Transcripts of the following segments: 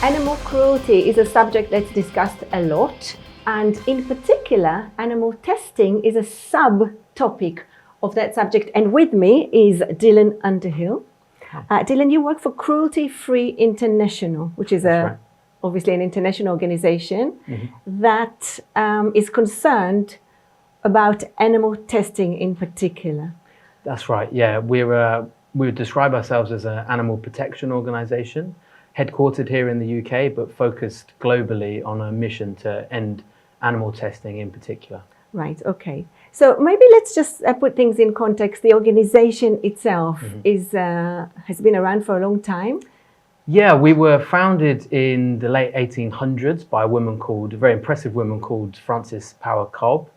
Animal cruelty is a subject that's discussed a lot, and in particular, animal testing is a subtopic of that subject. And with me is Dylan Underhill. Dylan, you work for Cruelty Free International, which is obviously an international organization that is concerned about animal testing in particular. That's right. Yeah, we would describe ourselves as an animal protection organisation, headquartered here in the UK, but focused globally on a mission to end animal testing in particular. Right. Okay. So maybe let's just put things in context. The organisation itself has been around for a long time. Yeah, we were founded in the late 1800s by a very impressive woman called Frances Power Cobb.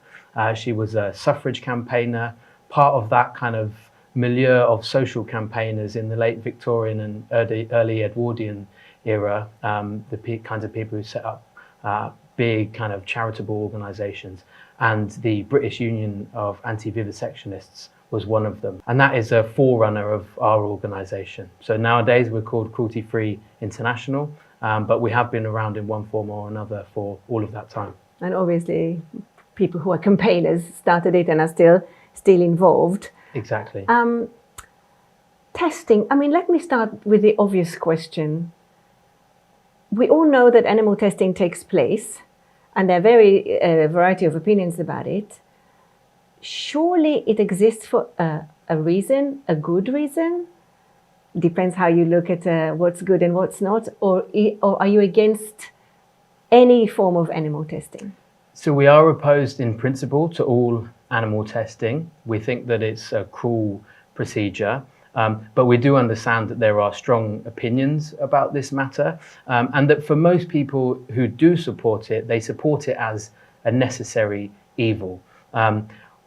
She was a suffrage campaigner, part of that kind of milieu of social campaigners in the late Victorian and early Edwardian era, the kinds of people who set up big kind of charitable organisations. And the British Union of Anti-Vivisectionists was one of them. And that is a forerunner of our organisation. So nowadays we're called Cruelty Free International, but we have been around in one form or another for all of that time. And obviously people who are campaigners started it and are still involved. Exactly. Testing, let me start with the obvious question. We all know that animal testing takes place, and there are a variety of opinions about it. Surely it exists for a reason, a good reason? Depends how you look at what's good and what's not, or are you against any form of animal testing? So we are opposed in principle to all animal testing. We think that it's a cruel procedure, but we do understand that there are strong opinions about this matter, and that for most people who do support it, they support it as a necessary evil.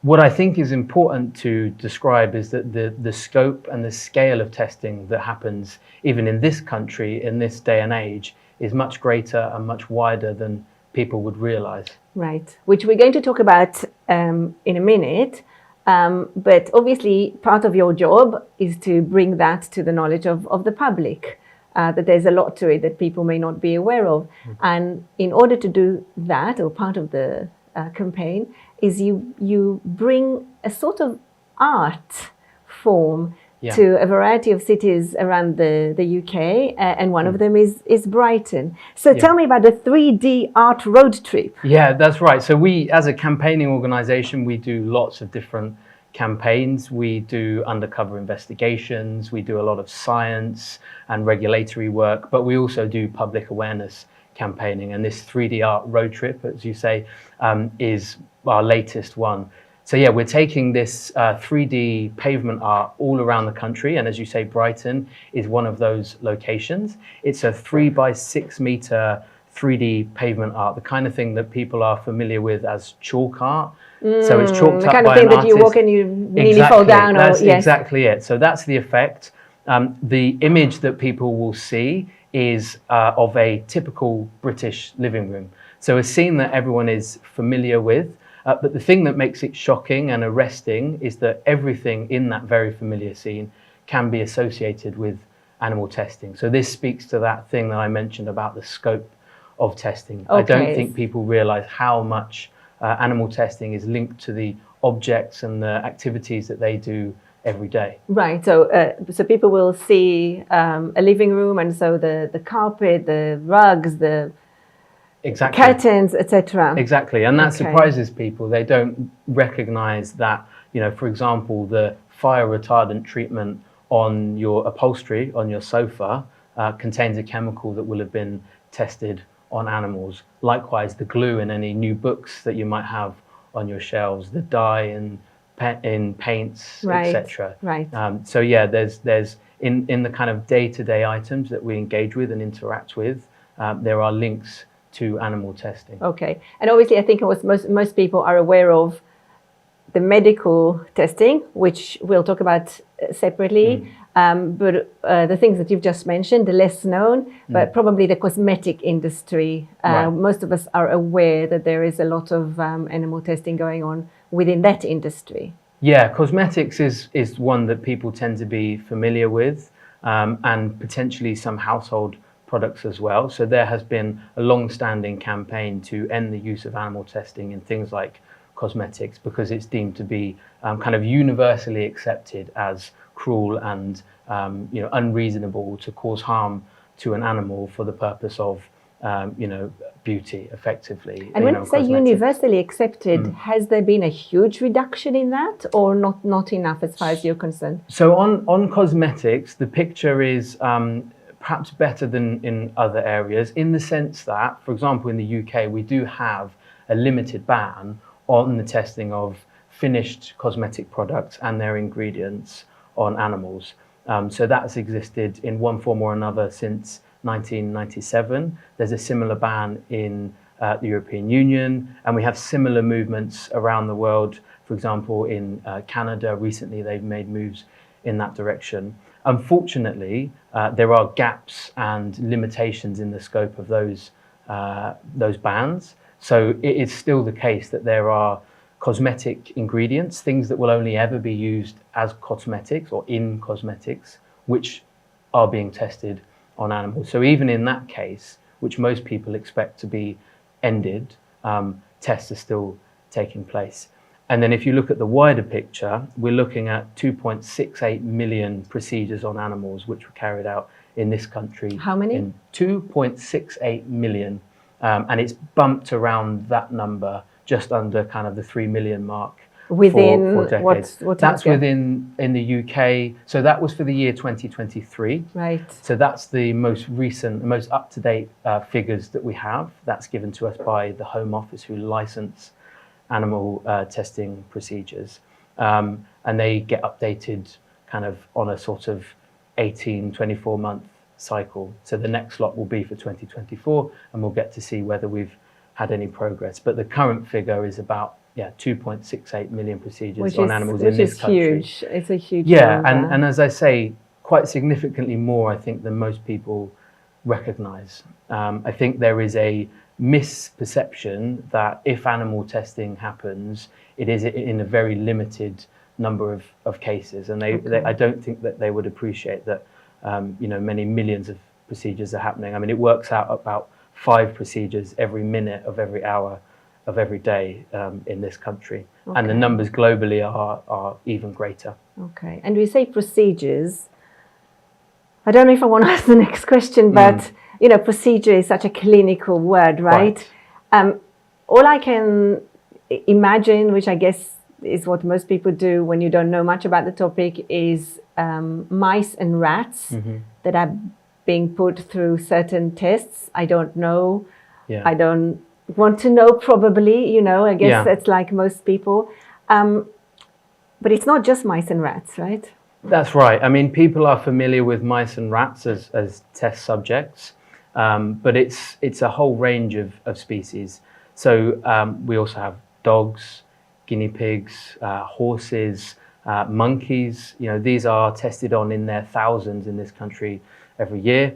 What I think is important to describe is that the scope and the scale of testing that happens even in this country, in this day and age, is much greater and much wider than people would realise. Right, which we're going to talk about in a minute. But obviously part of your job is to bring that to the knowledge of the public, that there's a lot to it that people may not be aware of. And in order to do that, or part of the campaign, is you bring a sort of art form to a variety of cities around the UK, and one of them is Brighton. So tell me about the 3D art road trip. Yeah, that's right. So we, as a campaigning organisation, we do lots of different campaigns. We do undercover investigations, we do a lot of science and regulatory work, but we also do public awareness campaigning. And this 3D art road trip, as you say, is our latest one. So yeah, we're taking this 3D pavement art all around the country, and as you say, Brighton is one of those locations. It's a 3 by 6 meter 3D pavement art, the kind of thing that people are familiar with as chalk art. So it's chalked up by an artist. The kind of thing that you walk and you nearly fall down. That's exactly it. So that's the effect. The image that people will see is of a typical British living room. So a scene that everyone is familiar with. But the thing that makes it shocking and arresting is that everything in that very familiar scene can be associated with animal testing. So this speaks to that thing that I mentioned about the scope of testing. Okay. I don't think people realise how much animal testing is linked to the objects and the activities that they do every day. Right, so people will see a living room, and so the carpet, the rugs, the curtains, etc. Exactly, and that surprises people. They don't recognise that, for example, the fire retardant treatment on your upholstery, on your sofa, contains a chemical that will have been tested on animals. Likewise, the glue in any new books that you might have on your shelves, the dye in paints, etc. Right. So yeah, there's in the kind of day-to-day items that we engage with and interact with, there are links to animal testing. Okay, and obviously I think most people are aware of the medical testing, which we'll talk about separately, but the things that you've just mentioned, the less known, but probably the cosmetic industry. Most of us are aware that there is a lot of animal testing going on within that industry. Yeah, cosmetics is one that people tend to be familiar with, and potentially some household products as well. So there has been a long-standing campaign to end the use of animal testing in things like cosmetics, because it's deemed to be kind of universally accepted as cruel and unreasonable to cause harm to an animal for the purpose of beauty, effectively. And when you say universally accepted, has there been a huge reduction in that, or not enough as far as you're concerned? So on cosmetics, the picture is perhaps better than in other areas, in the sense that, for example, in the UK, we do have a limited ban on the testing of finished cosmetic products and their ingredients on animals. So that's existed in one form or another since 1997. There's a similar ban in the European Union, and we have similar movements around the world. For example, in Canada, recently they've made moves in that direction. Unfortunately, there are gaps and limitations in the scope of those bans. So it is still the case that there are cosmetic ingredients, things that will only ever be used as cosmetics or in cosmetics, which are being tested on animals. So even in that case, which most people expect to be ended, tests are still taking place. And then if you look at the wider picture, we're looking at 2.68 million procedures on animals which were carried out in this country. How many? In 2.68 million. And it's bumped around that number, just under kind of the 3 million mark. Within for decades. what That's time? within in the UK. So that was for the year 2023. Right. So that's the most recent, the most up-to-date figures that we have. That's given to us by the Home Office, who license animal testing procedures. And they get updated kind of on a sort of 24-month cycle. So the next lot will be for 2024, and we'll get to see whether we've had any progress. But the current figure is about 2.68 million procedures on animals in this country. Which is huge. It's a huge Yeah, number. and as I say, quite significantly more, I think, than most people recognize. I think there is a misperception that if animal testing happens, it is in a very limited number of cases, and I don't think that they would appreciate that many millions of procedures are happening. I mean, it works out about 5 procedures every minute of every hour of every day in this country. Okay. And the numbers globally are even greater. Okay. And we say procedures. I don't know if I want to ask the next question, but procedure is such a clinical word, right? All I can imagine, which I guess is what most people do when you don't know much about the topic, is mice and rats that are being put through certain tests. I don't know. Yeah. I don't want to know, probably, I guess that's like most people. But it's not just mice and rats, right? That's right. I mean, people are familiar with mice and rats as test subjects, but it's a whole range of species. So we also have dogs, guinea pigs, horses, monkeys. These are tested on in their thousands in this country every year.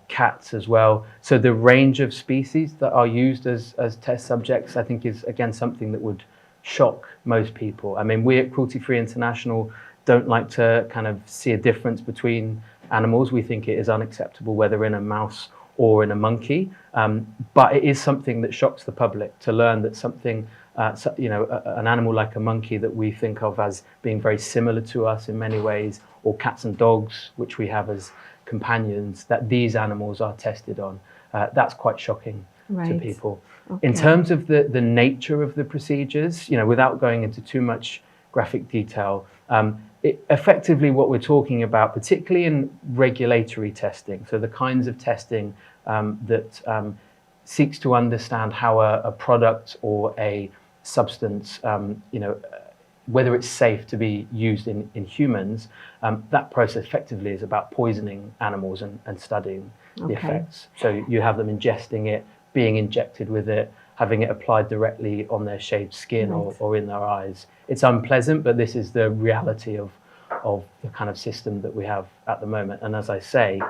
Cats as well. So the range of species that are used as test subjects, I think, is again something that would shock most people. I mean, we at Cruelty Free International don't like to kind of see a difference between animals. We think it is unacceptable whether in a mouse or in a monkey, but it is something that shocks the public to learn that something, an animal like a monkey that we think of as being very similar to us in many ways, or cats and dogs, which we have as companions, that these animals are tested on. That's quite shocking to people. Okay. In terms of the nature of the procedures, without going into too much graphic detail, effectively what we're talking about, particularly in regulatory testing, so the kinds of testing that seeks to understand how a product or a substance, whether it's safe to be used in humans, that process effectively is about poisoning animals and studying the effects. So you have them ingesting it, being injected with it, having it applied directly on their shaved skin or in their eyes. It's unpleasant, but this is the reality of the kind of system that we have at the moment. And as I say,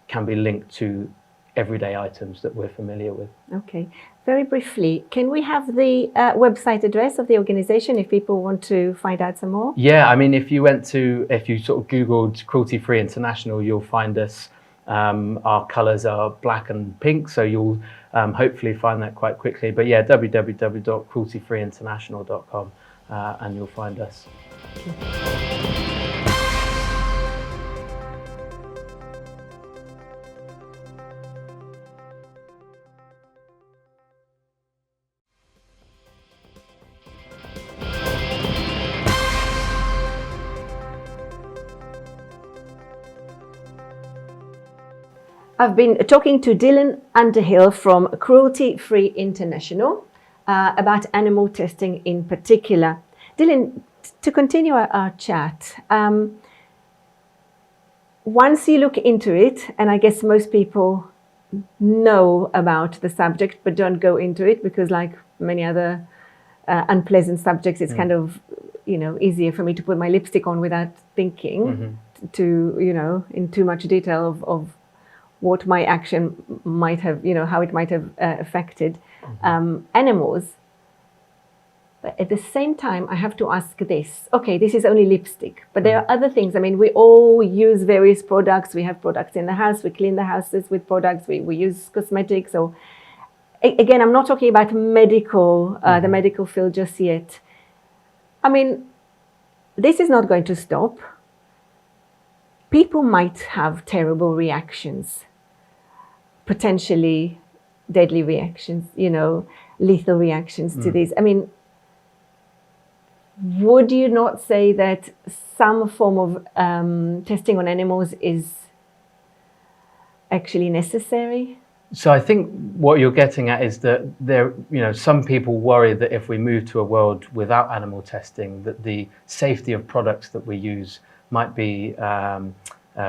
can be linked to everyday items that we're familiar with. Okay. Very briefly, can we have the website address of the organization if people want to find out some more? Yeah, I mean, if you sort of Googled Cruelty Free International, you'll find us Our colours are black and pink, so you'll hopefully find that quite quickly. But yeah, www.crueltyfreeinternational.com and you'll find us. I've been talking to Dylan Underhill from Cruelty Free International about animal testing in particular. Dylan, to continue our chat, once you look into it, and I guess most people know about the subject but don't go into it because, like many other unpleasant subjects, it's kind of, easier for me to put my lipstick on without thinking to, in too much detail of what my action might have, how it might have affected animals. But at the same time, I have to ask this. Okay, this is only lipstick, but there are other things. I mean, we all use various products. We have products in the house. We clean the houses with products. We use cosmetics. So again, I'm not talking about medical, the medical field just yet. I mean, this is not going to stop. People might have terrible reactions, potentially deadly reactions, lethal reactions to this. I mean, would you not say that some form of testing on animals is actually necessary? So I think what you're getting at is that some people worry that if we move to a world without animal testing, that the safety of products that we use might be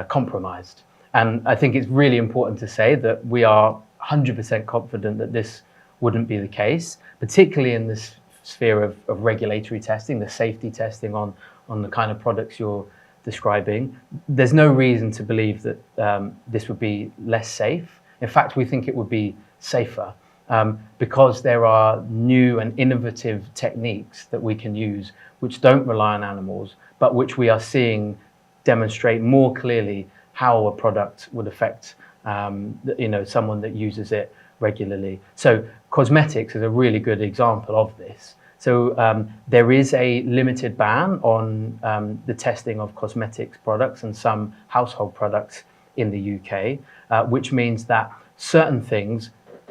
compromised. And I think it's really important to say that we are 100% confident that this wouldn't be the case, particularly in this sphere of regulatory testing, the safety testing on the kind of products you're describing. There's no reason to believe that this would be less safe. In fact, we think it would be safer because there are new and innovative techniques that we can use which don't rely on animals, but which we are seeing demonstrate more clearly how a product would affect someone that uses it regularly. So cosmetics is a really good example of this. So there is a limited ban on the testing of cosmetics products and some household products in the UK, which means that certain things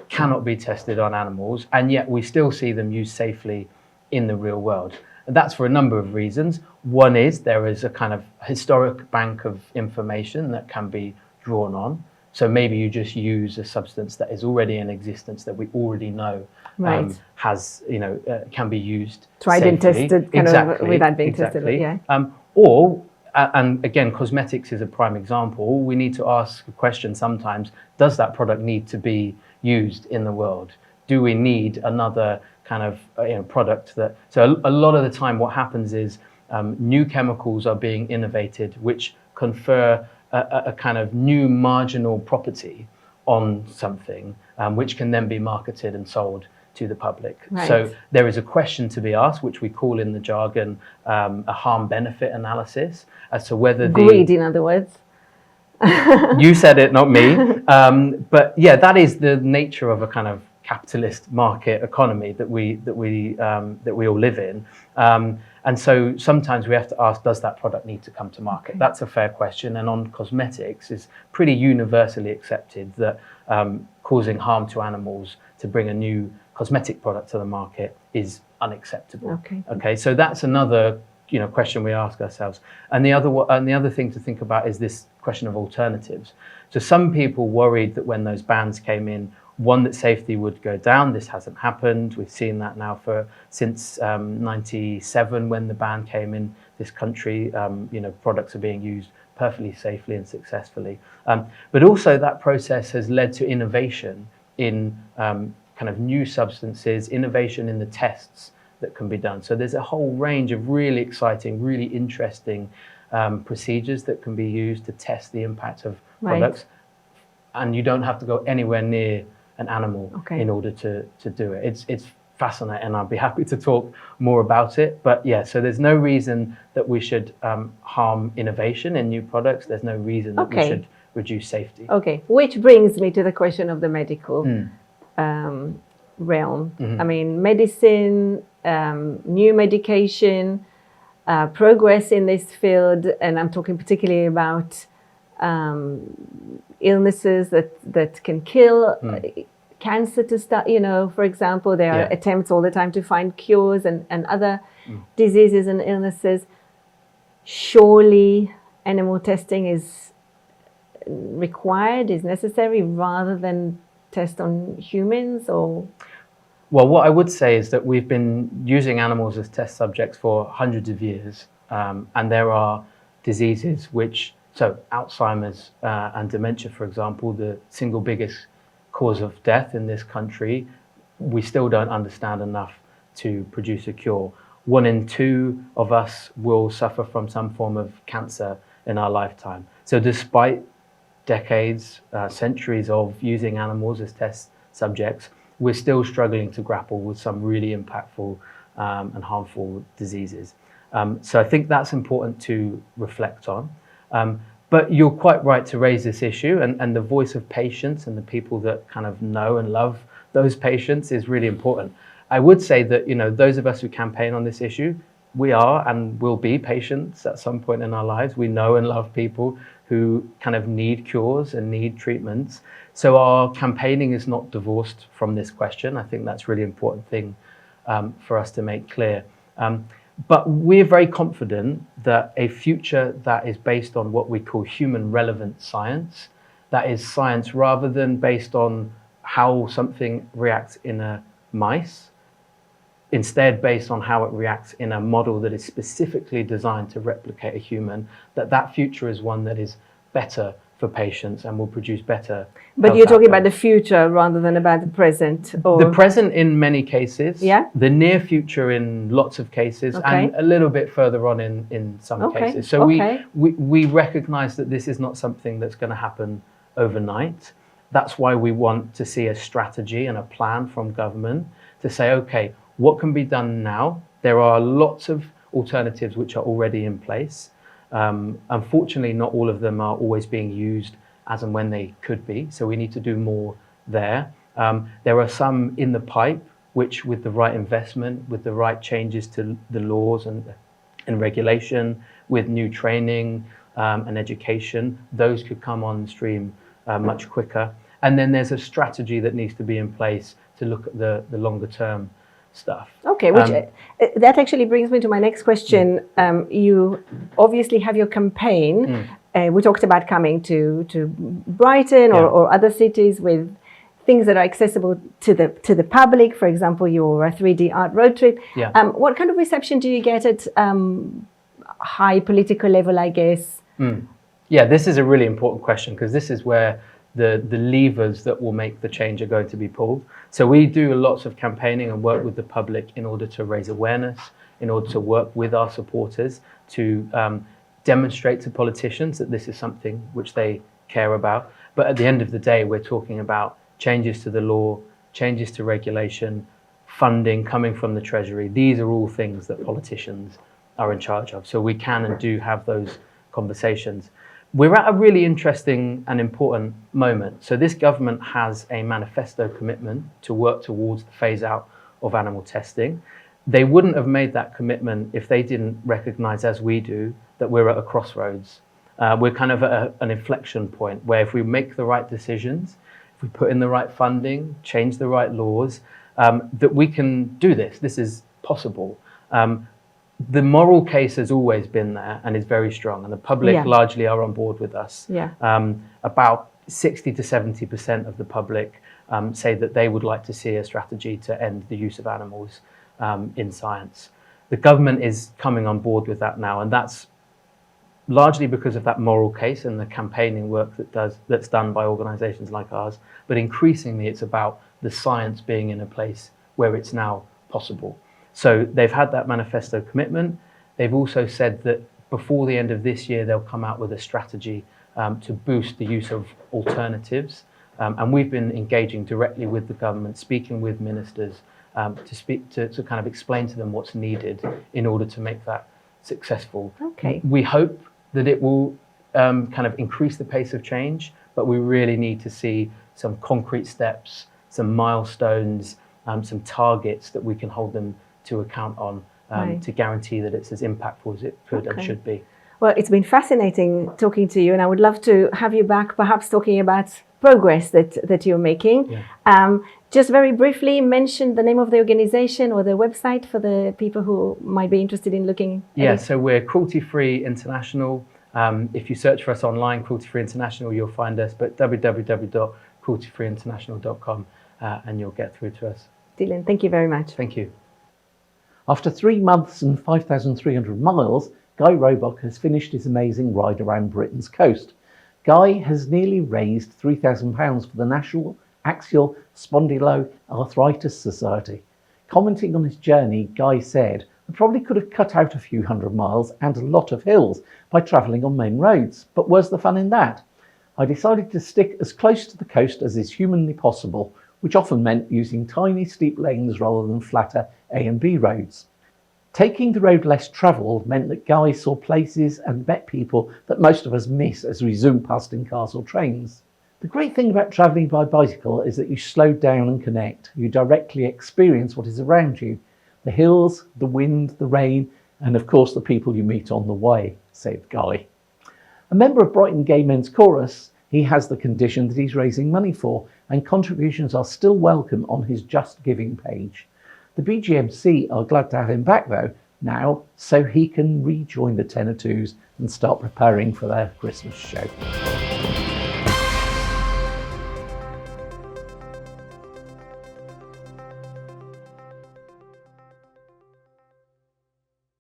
cannot be tested on animals, and yet we still see them used safely in the real world. And that's for a number of reasons. One is there is a kind of historic bank of information that can be drawn on. So maybe you just use a substance that is already in existence that we already know has, can be used tried safely. And tested kind of without being tested. Yeah. And again, cosmetics is a prime example. We need to ask a question sometimes, does that product need to be used in the world? Do we need another kind of product that... So a lot of the time what happens is new chemicals are being innovated which confer a kind of new marginal property on something which can then be marketed and sold to the public. Right. So there is a question to be asked, which we call in the jargon a harm-benefit analysis, as to whether the... Greed, in other words. You said it, not me. But yeah, that is the nature of a kind of capitalist market economy that we all live in. And so sometimes we have to ask, does that product need to come to market? Okay. That's a fair question. And on cosmetics, it's pretty universally accepted that causing harm to animals to bring a new cosmetic product to the market is unacceptable. Okay. So that's another question we ask ourselves. And the other thing to think about is this question of alternatives. So some people worried that when those bans came in, one, that safety would go down. This hasn't happened. We've seen that now since 97 when the ban came in this country. Products are being used perfectly safely and successfully. But also that process has led to innovation in kind of new substances, innovation in the tests that can be done. So there's a whole range of really exciting, really interesting procedures that can be used to test the impact of products. And you don't have to go anywhere near an animal in order to do it. It's fascinating, and I'd be happy to talk more about it. But yeah, so there's no reason that we should harm innovation in new products. There's no reason that we should reduce safety. Okay, which brings me to the question of the medical realm. Mm-hmm. I mean, medicine, new medication, progress in this field, and I'm talking particularly about illnesses that can kill. Cancer to start, for example, there are attempts all the time to find cures and other diseases and illnesses. Surely animal testing is required, is necessary, rather than test on humans, or? Well, what I would say is that we've been using animals as test subjects for hundreds of years, and there are diseases so Alzheimer's and dementia, for example, the single biggest cause of death in this country, we still don't understand enough to produce a cure. 1 in 2 of us will suffer from some form of cancer in our lifetime. So despite decades, centuries of using animals as test subjects, we're still struggling to grapple with some really impactful and harmful diseases. So I think that's important to reflect on. But you're quite right to raise this issue, and the voice of patients and the people that kind of know and love those patients is really important. I would say that, those of us who campaign on this issue, we are and will be patients at some point in our lives. We know and love people who kind of need cures and need treatments. So our campaigning is not divorced from this question. I think that's a really important thing for us to make clear. But we're very confident that a future that is based on what we call human relevant science, that is science rather than based on how something reacts in a mice, instead based on how it reacts in a model that is specifically designed to replicate a human, that future is one that is better for patients and will produce better. But you're talking about the future rather than about the present? Or? The present in many cases, the near future in lots of cases, and a little bit further on in some cases. So we recognize that this is not something that's going to happen overnight. That's why we want to see a strategy and a plan from government to say, okay, what can be done now? There are lots of alternatives which are already in place. Unfortunately, not all of them are always being used as and when they could be, so we need to do more there. There are some in the pipe which, with the right investment, with the right changes to the laws and regulation, with new training and education, those could come on stream much quicker. And then there's a strategy that needs to be in place to look at the longer term stuff. Okay, that actually brings me to my next question. You obviously have your campaign. We talked about coming to Brighton or other cities with things that are accessible to the public. For example, your 3D art road trip. What kind of reception do you get at high political level, I guess? Yeah, this is a really important question because this is where the levers that will make the change are going to be pulled. So we do lots of campaigning and work with the public in order to raise awareness, in order to work with our supporters to demonstrate to politicians that this is something which they care about. But at the end of the day, we're talking about changes to the law, changes to regulation, funding coming from the Treasury. These are all things that politicians are in charge of. So we can and do have those conversations. We're at a really interesting and important moment. So this government has a manifesto commitment to work towards the phase out of animal testing. They wouldn't have made that commitment if they didn't recognize, as we do, that we're at a crossroads. We're kind of at an inflection point where if we make the right decisions, if we put in the right funding, change the right laws, that we can do this. This is possible. The moral case has always been there and is very strong, and the public largely are on board with us. About 60 to 70% of the public say that they would like to see a strategy to end the use of animals in science. The government is coming on board with that now, and that's largely because of that moral case and the campaigning work that's done by organisations like ours. But increasingly, it's about the science being in a place where it's now possible. So they've had that manifesto commitment. They've also said that before the end of this year, they'll come out with a strategy to boost the use of alternatives. And we've been engaging directly with the government, speaking with ministers to kind of explain to them what's needed in order to make that successful. Okay. We hope that it will kind of increase the pace of change, but we really need to see some concrete steps, some milestones, some targets that we can hold them to account on to guarantee that it's as impactful as it could and should be. Well, it's been fascinating talking to you, and I would love to have you back, perhaps talking about progress that you're making. Yeah. Just very briefly, mention the name of the organization or the website for the people who might be interested in looking at Yeah, it. so we're Cruelty Free International. If you search for us online, Cruelty Free International, you'll find us, but www.crueltyfreeinternational.com, and you'll get through to us. Dylan, thank you very much. Thank you. After 3 months and 5,300 miles, Guy Roebuck has finished his amazing ride around Britain's coast. Guy has nearly raised £3,000 for the National Axial Spondyloarthritis Society. Commenting on his journey, Guy said, "I probably could have cut out a few hundred miles and a lot of hills by travelling on main roads, but where's the fun in that? I decided to stick as close to the coast as is humanly possible, which often meant using tiny steep lanes rather than flatter A and B roads. Taking the road less travelled meant that Guy saw places and met people that most of us miss as we zoom past in cars or trains. The great thing about travelling by bicycle is that you slow down and connect. You directly experience what is around you. The hills, the wind, the rain, and of course the people you meet on the way," said Guy. A member of Brighton Gay Men's Chorus, he has the condition that he's raising money for, and contributions are still welcome on his Just Giving page. The BGMC are glad to have him back though, now, so he can rejoin the Tenor Twos and start preparing for their Christmas show.